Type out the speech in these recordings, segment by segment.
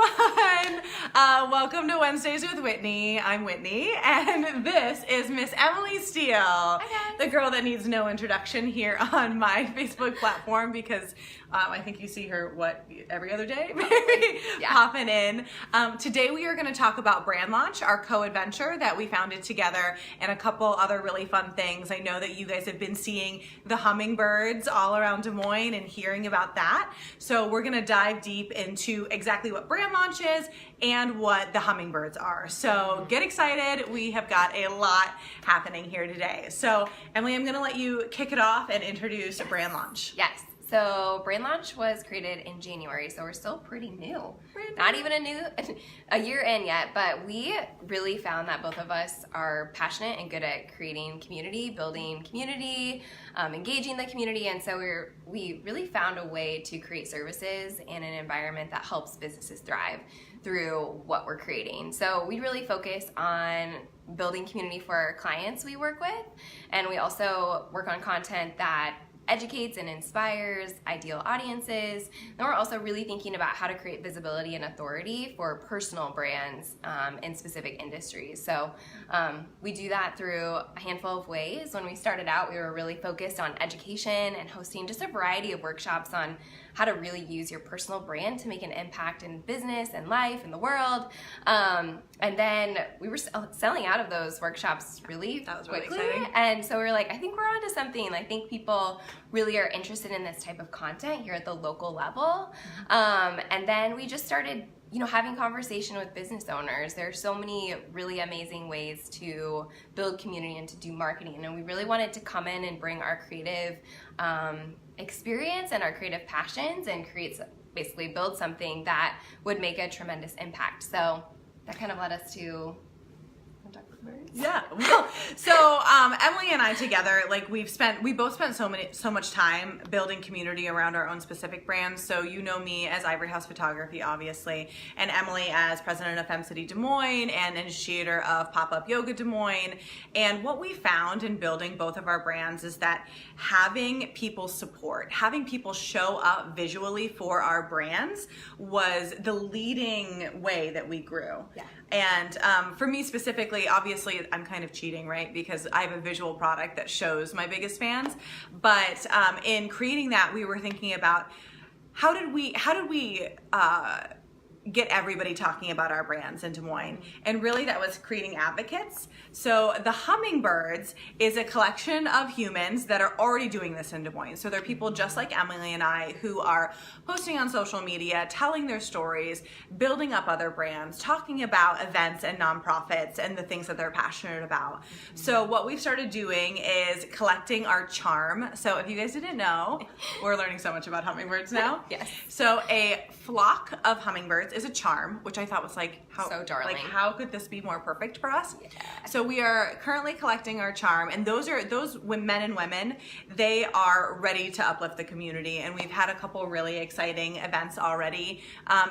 everyone. Welcome to Wednesdays with Whitney. I'm Whitney, and this is Miss Emily Steele, the girl that needs no introduction here on my Facebook platform because I think you see her, every other day, maybe, popping in. Today we are going to talk about Brand Launch, our co-adventure that we founded together, and a couple other really fun things. I know that you guys have been seeing the Hummingbirds all around Des Moines and hearing about that. So we're going to dive deep into exactly what Brand Launch is and what the Hummingbirds are. So get excited. We have got a lot happening here today. So Emily, I'm going to let you kick it off and introduce Brand Launch. Yes. So Brand Launch was created in January, so we're still pretty new. Not even a year in yet, but we really found that both of us are passionate and good at creating community, building community, engaging the community, and so we really found a way to create services in an environment that helps businesses thrive through what we're creating. So we really focus on building community for our clients we work with, and we also work on content that educates and inspires ideal audiences. Then we're also really thinking about how to create visibility and authority for personal brands in specific industries. So we do that through a handful of ways. When we started out, we were really focused on education and hosting just a variety of workshops on how to really use your personal brand to make an impact in business and life and the world. And then we were selling out of those workshops really quickly. Exciting. And so we were like, I think we're onto something. I think people really are interested in this type of content here at the local level. And then we just started having conversation with business owners. There are so many really amazing ways to build community and to do marketing. And we really wanted to come in and bring our creative experience and our creative passions and basically build something that would make a tremendous impact. So that kind of led us to Yeah, well, so Emily and I together, we both spent so much time building community around our own specific brands. So you know me as Ivory House Photography, obviously, and Emily as president of Fem City Des Moines and initiator of Pop-Up Yoga Des Moines. And what we found in building both of our brands is that having people support, having people show up visually for our brands was the leading way that we grew. Yeah. And for me specifically, obviously, I'm kind of cheating, right? Because I have a visual product that shows my biggest fans. But in creating that, we were thinking about how did we get everybody talking about our brands in Des Moines. And really that was creating advocates. So the Hummingbirds is a collection of humans that are already doing this in Des Moines. So they're people just like Emily and I who are posting on social media, telling their stories, building up other brands, talking about events and nonprofits and the things that they're passionate about. So what we've started doing is collecting our charm. So if you guys didn't know, we're learning so much about hummingbirds now. Yes. So a flock of hummingbirds is a charm, which I thought was so darling. How could this be more perfect for us? Yeah. So we are currently collecting our charm, and those men and women, they are ready to uplift the community, and we've had a couple really exciting events already.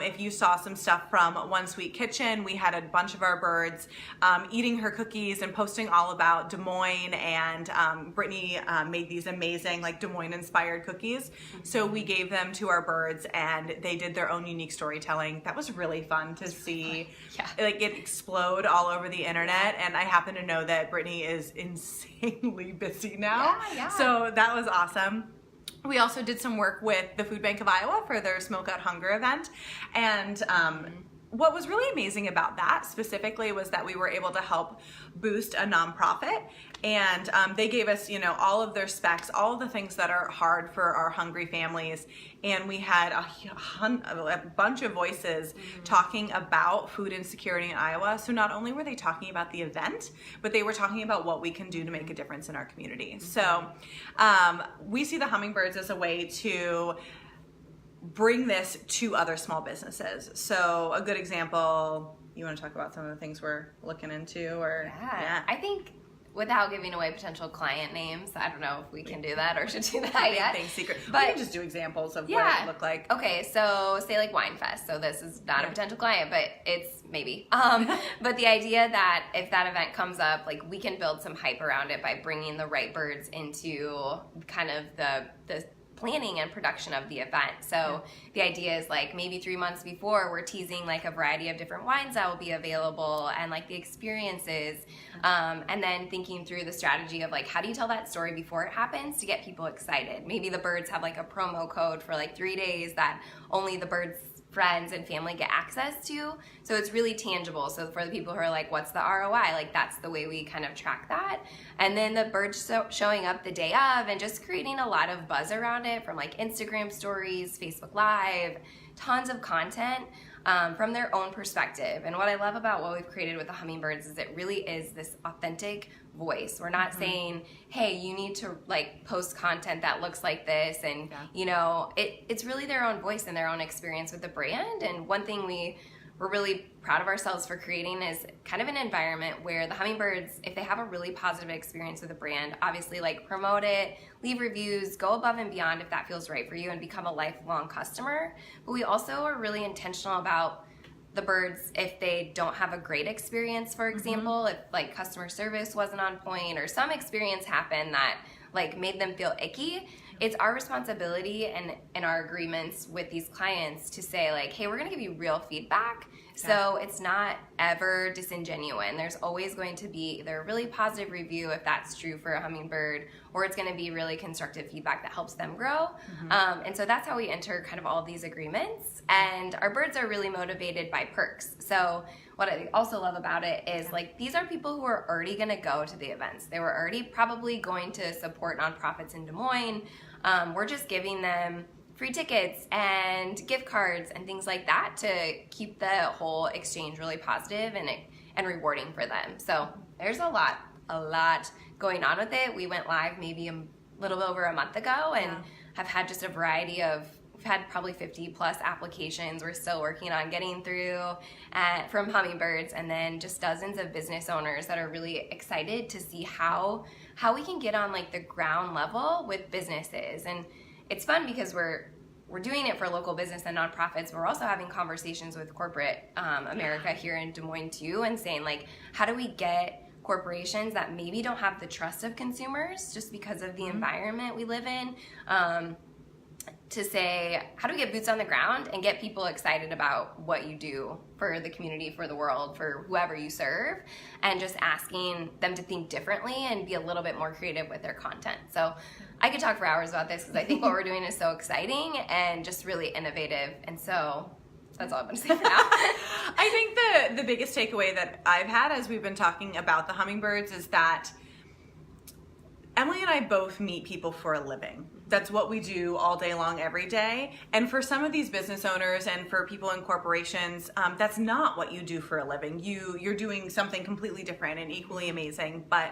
If you saw some stuff from One Sweet Kitchen, we had a bunch of our birds eating her cookies and posting all about Des Moines, and Brittany made these amazing Des Moines inspired cookies. So we gave them to our birds, and they did their own unique storytelling. That was really fun to see it explode all over the internet, and I happen to know that Brittany is insanely busy now. So that was awesome. We also did some work with the Food Bank of Iowa for their Smoke Out Hunger event, and what was really amazing about that specifically was that we were able to help boost a nonprofit, and they gave us, all of their specs, all of the things that are hard for our hungry families, and we had a bunch of voices talking about food insecurity in Iowa. So not only were they talking about the event, but they were talking about what we can do to make a difference in our community. So we see the Hummingbirds as a way to bring this to other small businesses. So a good example, you want to talk about some of the things we're looking into? Yeah. I think without giving away potential client names, I don't know if we can do that or should do that yet. Secret. But we can just do examples of what it looked like. Okay, so say Wine Fest. So this is not a potential client, but it's maybe. But the idea that if that event comes up, we can build some hype around it by bringing the right birds into kind of the planning and production of the event. So the idea is like maybe 3 months before, we're teasing like a variety of different wines that will be available and like the experiences, and then thinking through the strategy of like, how do you tell that story before it happens to get people excited? Maybe the birds have like a promo code for like 3 days that only the birds friends and family get access to, so it's really tangible. So for the people who are like, what's the ROI, like that's the way we kind of track that. And then the birds showing up the day of and just creating a lot of buzz around it, from like Instagram stories, Facebook Live, tons of content from their own perspective. And what I love about what we've created with the Hummingbirds is it really is this authentic voice. We're not saying, hey, you need to like post content that looks like this, and you know, it's really their own voice and their own experience with the brand. And one thing we're really proud of ourselves for creating is kind of an environment where the Hummingbirds, if they have a really positive experience with the brand, obviously like promote it, leave reviews, go above and beyond if that feels right for you, and become a lifelong customer. But we also are really intentional about the birds if they don't have a great experience, for example, if like customer service wasn't on point or some experience happened that like made them feel icky. It's our responsibility and our agreements with these clients to say like, hey, we're gonna give you real feedback. So it's not ever disingenuine. There's always going to be either a really positive review if that's true for a hummingbird, or it's gonna be really constructive feedback that helps them grow. And so that's how we enter kind of all of these agreements. And our birds are really motivated by perks. So what I also love about it is like, these are people who are already gonna go to the events. They were already probably going to support nonprofits in Des Moines. We're just giving them free tickets and gift cards and things like that to keep the whole exchange really positive and rewarding for them. So there's a lot going on with it. We went live maybe a little over a month ago and have had just a variety of, we've had probably 50 plus applications we're still working on getting through from Hummingbirds, and then just dozens of business owners that are really excited to see how we can get on like the ground level with businesses. And it's fun because we're doing it for local business and nonprofits. We're also having conversations with corporate America here in Des Moines too, and saying like, how do we get corporations that maybe don't have the trust of consumers just because of the environment we live in, to say, how do we get boots on the ground and get people excited about what you do for the community, for the world, for whoever you serve, and just asking them to think differently and be a little bit more creative with their content. So I could talk for hours about this because I think what we're doing is so exciting and just really innovative. And so that's all I'm going to say for now. I think the biggest takeaway that I've had as we've been talking about the Hummingbirds is that Emily and I both meet people for a living. That's what we do all day long, every day. And for some of these business owners and for people in corporations, that's not what you do for a living. You're doing something completely different and equally amazing. But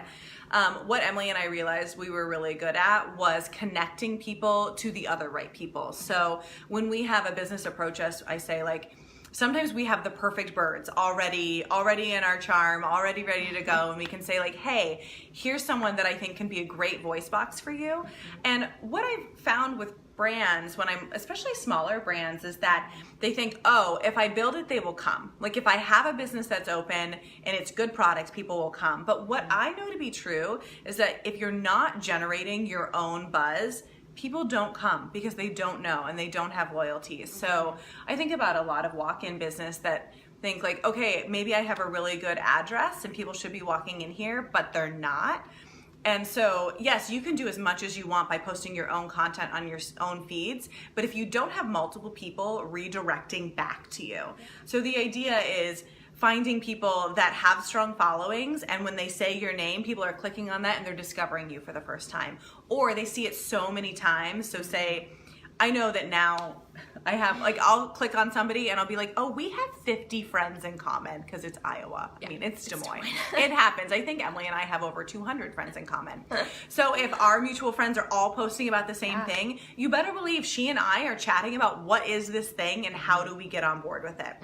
what Emily and I realized we were really good at was connecting people to the other right people. So when we have a business approach us, I say like, sometimes we have the perfect birds already in our charm, already ready to go, and we can say like, hey, here's someone that I think can be a great voice box for you. And what I've found with brands, when I'm, especially smaller brands, is that they think, oh, if I build it, they will come. Like if I have a business that's open and it's good products, people will come. But what I know to be true is that if you're not generating your own buzz, people don't come because they don't know and they don't have loyalties. So I think about a lot of walk-in business that think like, okay, maybe I have a really good address and people should be walking in here, but they're not. And so, yes, you can do as much as you want by posting your own content on your own feeds, but if you don't have multiple people redirecting back to you. So the idea is finding people that have strong followings, and when they say your name, people are clicking on that and they're discovering you for the first time. Or they see it so many times. So say, I know that now I have, like, I'll click on somebody and I'll be like, oh, we have 50 friends in common because it's Iowa. I mean, it's Des Moines. It happens. I think Emily and I have over 200 friends in common. So if our mutual friends are all posting about the same thing, you better believe she and I are chatting about what is this thing and how do we get on board with it.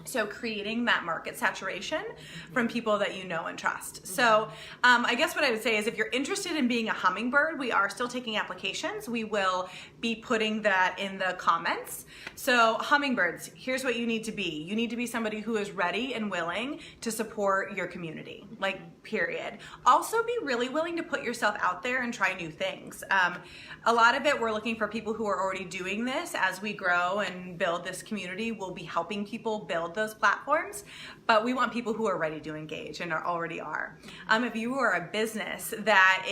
So creating that market saturation from people that you know and trust. So I guess what I would say is if you're interested in being a hummingbird, we are still taking applications. We will be putting that in the comments. So hummingbirds, here's what you need to be. You need to be somebody who is ready and willing to support your community, like period. Also be really willing to put yourself out there and try new things. A lot of it, we're looking for people who are already doing this. As we grow and build this community, we'll be helping people build those platforms, but we want people who are ready to engage and already are. If you are a business that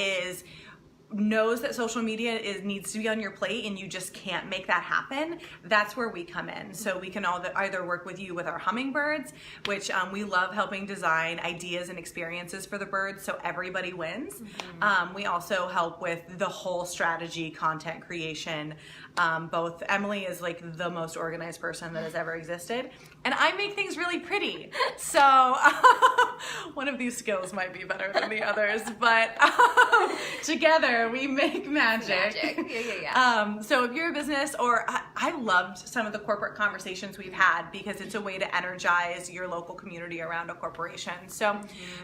knows that social media needs to be on your plate and you just can't make that happen, that's where we come in. So we can either work with you with our hummingbirds, which we love helping design ideas and experiences for the birds so everybody wins. We also help with the whole strategy, content creation. Both Emily is like the most organized person that has ever existed, and I make things really pretty. So one of these skills might be better than the others, but together we make magic. Yeah. So if you're a business, or I loved some of the corporate conversations we've had because it's a way to energize your local community around a corporation. So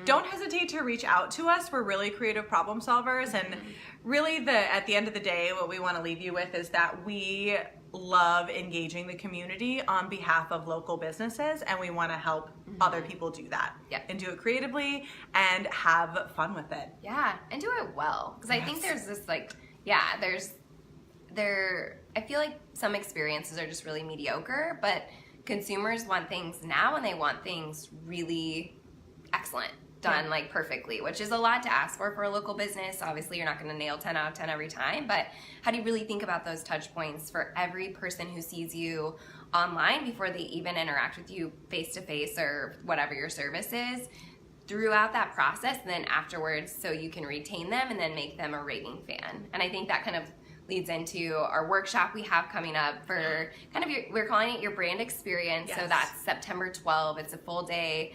don't hesitate to reach out to us. We're really creative problem solvers, and really at the end of the day, what we want to leave you with is that we love engaging the community on behalf of local businesses, and we want to help other people do that and do it creatively and have fun with it. Yeah, and do it well, because I think there's this I feel like some experiences are just really mediocre, but consumers want things now and they want things really excellent, done like perfectly, which is a lot to ask for a local business. Obviously, you're not going to nail 10 out of 10 every time, but how do you really think about those touch points for every person who sees you online before they even interact with you face to face or whatever your service is, throughout that process, and then afterwards, so you can retain them and then make them a raving fan. And I think that kind of leads into our workshop we have coming up for kind of we're calling it your brand experience. So that's September 12th. It's a full day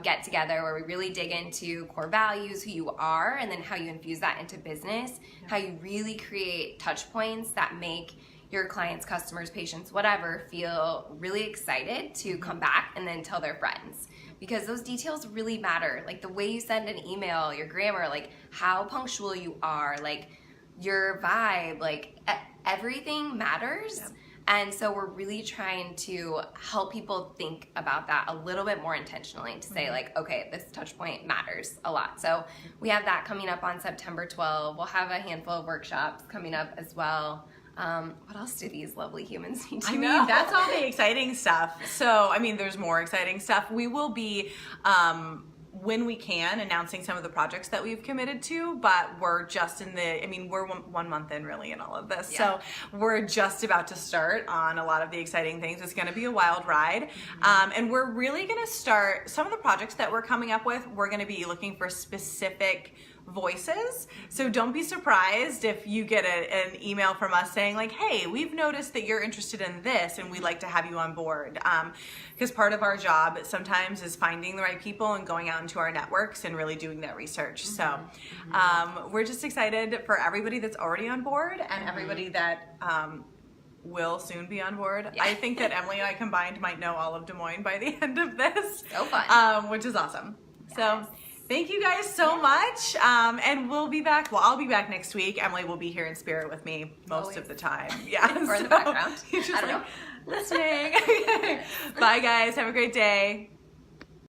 get together where we really dig into core values, who you are, and then how you infuse that into business, how you really create touch points that make your clients, customers, patients, whatever, feel really excited to come back and then tell their friends. Because those details really matter. Like the way you send an email, your grammar, like how punctual you are, like your vibe, like everything matters. And so we're really trying to help people think about that a little bit more intentionally, to say like, okay, this touch point matters a lot. So we have that coming up on September 12th. We'll have a handful of workshops coming up as well. What else do these lovely humans need to know? I mean, that's all the exciting stuff. So, I mean, there's more exciting stuff. We will be, when we can, announcing some of the projects that we've committed to, but we're just we're 1 month in really in all of this. So we're just about to start on a lot of the exciting things. It's going to be a wild ride. And we're really going to start some of the projects that we're coming up with. We're going to be looking for specific voices. So don't be surprised if you get an email from us saying like, hey, we've noticed that you're interested in this and we'd like to have you on board. Because part of our job sometimes is finding the right people and going out into our networks and really doing that research. So we're just excited for everybody that's already on board and everybody that will soon be on board. I think that Emily and I combined might know all of Des Moines by the end of this. So fun. Which is awesome. So thank you guys so much. And we'll be back. Well, I'll be back next week. Emily will be here in spirit with me most of the time. Yeah. Or in the background. You're just listening. Bye guys. Have a great day.